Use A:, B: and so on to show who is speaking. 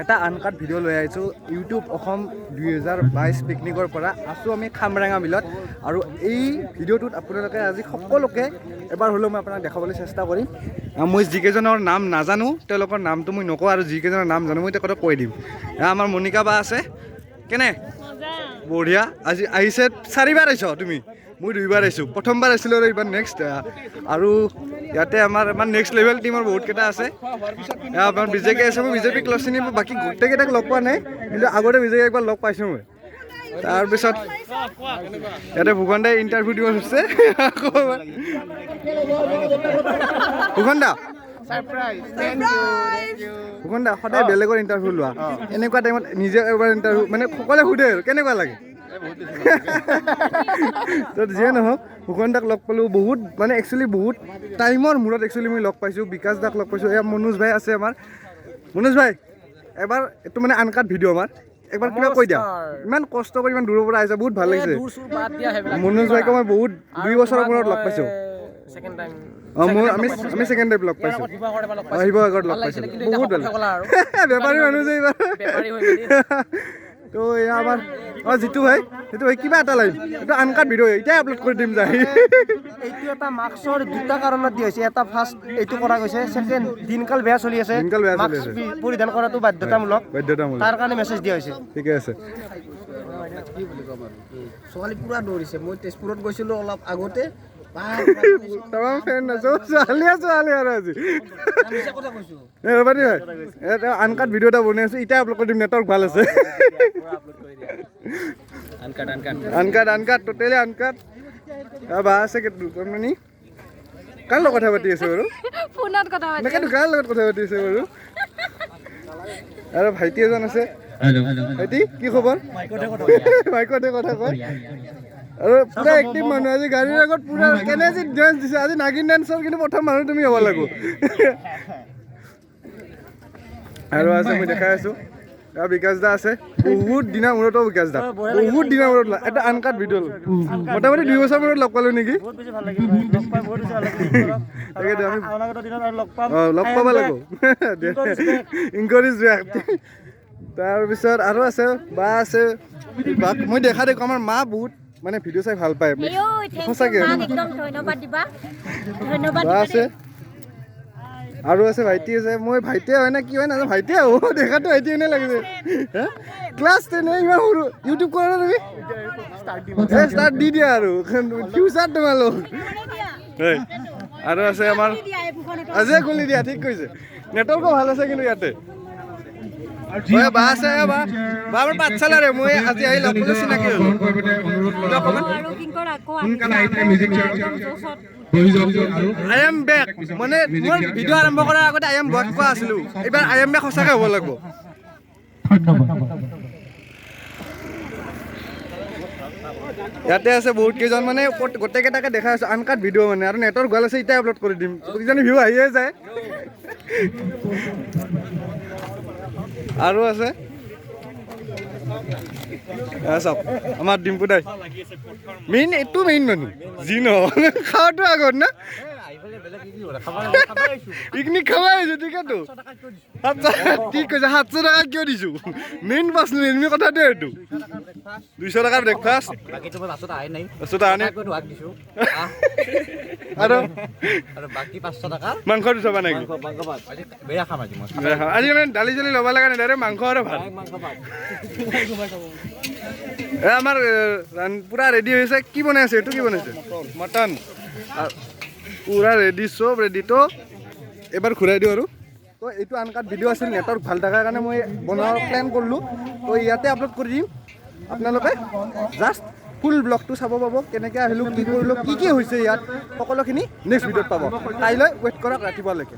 A: এটা uncut video' লৈ আহিছোঁ ইউটিউব অসম 2022 পিকনিকৰ পৰা আছোঁ আমি খামৰেঙা বিলত আৰু এই ভিডিঅ'টোত আপোনালোকে আজি সকলোকে এবাৰ হ'লেও মই আপোনাক দেখাবলৈ চেষ্টা কৰিম মই যিকেইজনৰ নাম নাজানো তেওঁলোকৰ নামটো মই নকওঁ আৰু যিকেইজনৰ নাম জানো মই তেওঁলোকক কৈ দিম আমাৰ মনিকা বা আছে কেনে বঢ়িয়া আজি আহিছে 4বাৰ আহিছ তুমি মই 2বাৰ আহিছোঁ প্ৰথমবাৰ আহিছিলোঁ আৰু এইবাৰ নেক্সট আৰু ইয়াতে আমাৰ নেক্সট লেভেল টিমৰ বহুত কেইটা আছে আপোনাৰ বিজেপি আছে মই বিজেপিক লগ চিনি বাকী গোটেইকেইটাক লগ পোৱা নাই কিন্তু আগতে বিজেপি একবাৰ লগ পাইছোঁ মই তাৰপিছত ইয়াতে ভূগন দাই ইণ্টাৰভিউ দিব হৈছে ভূগন দা ভূগন দা সদায় বেলেগৰ ইণ্টাৰভিউ লোৱা এনেকুৱা টাইমত নিজে এবাৰ ইণ্টাৰভিউ মানে সকলোৱে সোধে আৰু কেনেকুৱা লাগে তো যিয়ে নহওক ভূগন দাক লগ পালোঁ বহুত মানে একচুৱেলি বহুত টাইমৰ মূৰত একচুৱেলি মই লগ পাইছোঁ বিকাশ দাক লগ পাইছোঁ এয়া মনোজ ভাই আছে আমাৰ মনোজ ভাই এবাৰ এইটো মানে আনকাট ভিডিঅ' আমাৰ একবাৰ কিবা কৈ দিয়া ইমান কষ্ট কৰি ইমান দূৰৰ পৰা আহিছে বহুত ভাল লাগিছে মনোজ ভাইক মই বহুত 2 বছৰৰ মূৰত লগ পাইছোঁ আমি সেকেন্ড টাইম লগ পাইছোঁ আহিব আগত লগ পাইছোঁ বহুত ভাল বেপাৰী মানুহ যে এইবাৰ তো এয়া আমাৰ জিতু ভাই কিবা এটা লাইন এইটো আনকাট ভিডিঅ' এতিয়াই আপলোড কৰি দিম যায়
B: এইটো এটা মাস্কৰ দুটা কাৰণত দিয়া হৈছে এটা ফাৰ্ষ্ট এইটো কৰা গৈছে ছেকেণ্ড দিনকাল বেয়া চলি আছে মাস্ক পৰিধান কৰাটো বাধ্যতামূলক তাৰ কাৰণে মেছেজ দিয়া হৈছে
A: ঠিকে আছে
B: কি বুলি ক'ম আৰু ছোৱালী পুৰা দৌৰিছে মই তেজপুৰত গৈছিলোঁ অলপ আগতে
A: তামাম ফেন আছো ছোৱালী আৰু আজি ৰবানী ভাই আনকাট ভিডিঅ' এটা বনাই আছো এতিয়া আপলোড কৰি দিম নেটৱৰ্ক ভাল আছে আনকাট টোটেলি আনকাট বা আছে দুজনমানি কাৰ লগত কথা পাতি আছে বাৰু
C: ফোনত কথা পাতি
A: এনেকৈ কাৰ লগত কথা পাতি আছে বাৰু আৰু ভাইটি এজন আছে ভাইটি কি খবৰ মাইকতে কথা কয় আৰু পুৰা এক্টিভ মানুহ আজি গাড়ীৰ আগত পুৰা কেনে যে ডান্স দিছে আজি নাগিন ডান্সৰ কিন্তু প্ৰথম মানুহ তুমি হ'ব লাগিব আৰু আছে মই দেখাই আছোঁ বিকাশ দা আছে বহুত দিনৰ মূৰত বিকাশ দা বহুত দিনৰ মূৰত এটা আনকাট ভিডিঅ' মোটামুটি 2 বছৰ মূৰত লগ পালোঁ নেকি লগ পাব লাগিব ইনকাৰেজ তাৰপিছত আৰু আছে বা আছে মই দেখা দেখোঁ আমাৰ মা বহুত মানে ভিডিঅ' চাই ভাল পায় সঁচাকৈ বা আছে আৰু আছে ভাইটি আছে মই ভাইটিয়ে হয় না কি হয় নাজানো ভাইটিয়ে হ'ব দেখাটো ভাইটি এনে লাগিছে ক্লাছ 10 ইমান সৰু ইউটিউব কৰা তুমি ষ্টাৰ্ট দি দিয়া আৰু ফিউচাৰ তোমালোক আৰু আছে আমাৰ আজিয়ে খুলি দিয়া ঠিক কৈছে নেটৱৰ্কো ভাল আছে কিন্তু ইয়াতে বা আছে বা আমাৰ পাঠশালাৰে মই আজি আহি লগ পালোঁ চিনাকি হ'লোঁ আই এম বেক মানে মোৰ ভিডিঅ' আৰম্ভ কৰাৰ আগতে আই এম বেক কোৱা আছিলোঁ এইবাৰ আই এম বেক সঁচাকৈ হ'ব লাগিব ইয়াতে আছে বহুত কেইজন মানে গোটেইকেইটাকে দেখাই আছোঁ আনকাট ভিডিঅ' মানে আৰু নেটৰ ভাল আছে এতিয়াই আপলোড কৰি দিম কিজানি ভিউ আহিয়ে যায় আৰু আছে চাওক আমাৰ ডিম্পু দাই এইটো মেইন মানুহ যি নহওক খাওয়াটো আগত না পিকনিক খাবাই আহিছোঁ ঠিকেতো ঠিক কৈছে 700 টকা কিয় দিছোঁ মেইন পাৰ্চনেল এনে কথাটো এইটো 200 টকাৰ ব্ৰেকফাষ্ট আৰু
B: বাকী 500 টকা
A: মাংস দিছা নেকি আজি মানে দালি চালি ল'ব লগা নাই ডাইৰেক্ট মাংস আৰু ভাত আমাৰ পুৰা ৰেডি হৈছে কি বনাই আছে এইটো কি বনাইছে মটন পুৰা ৰেডি চব ৰেডি তো এবাৰ ঘূৰাই দিওঁ আৰু তো এইটো আনকাট ভিডিঅ' আছিল নেটৱৰ্ক ভাল থকাৰ কাৰণে মই বনোৱাৰ প্লেন কৰিলোঁ তো ইয়াতে আপলোড কৰি দিম আপোনালোকে জাষ্ট ফুল ব্লগটো চাব পাব কেনেকৈ আহিলোঁ কি কৰিলোঁ কি হৈছে ইয়াত সকলোখিনি নেক্সট ভিডিঅ'ত পাব কাইলৈ ৱেইট কৰক ৰাতিপুৱালৈকে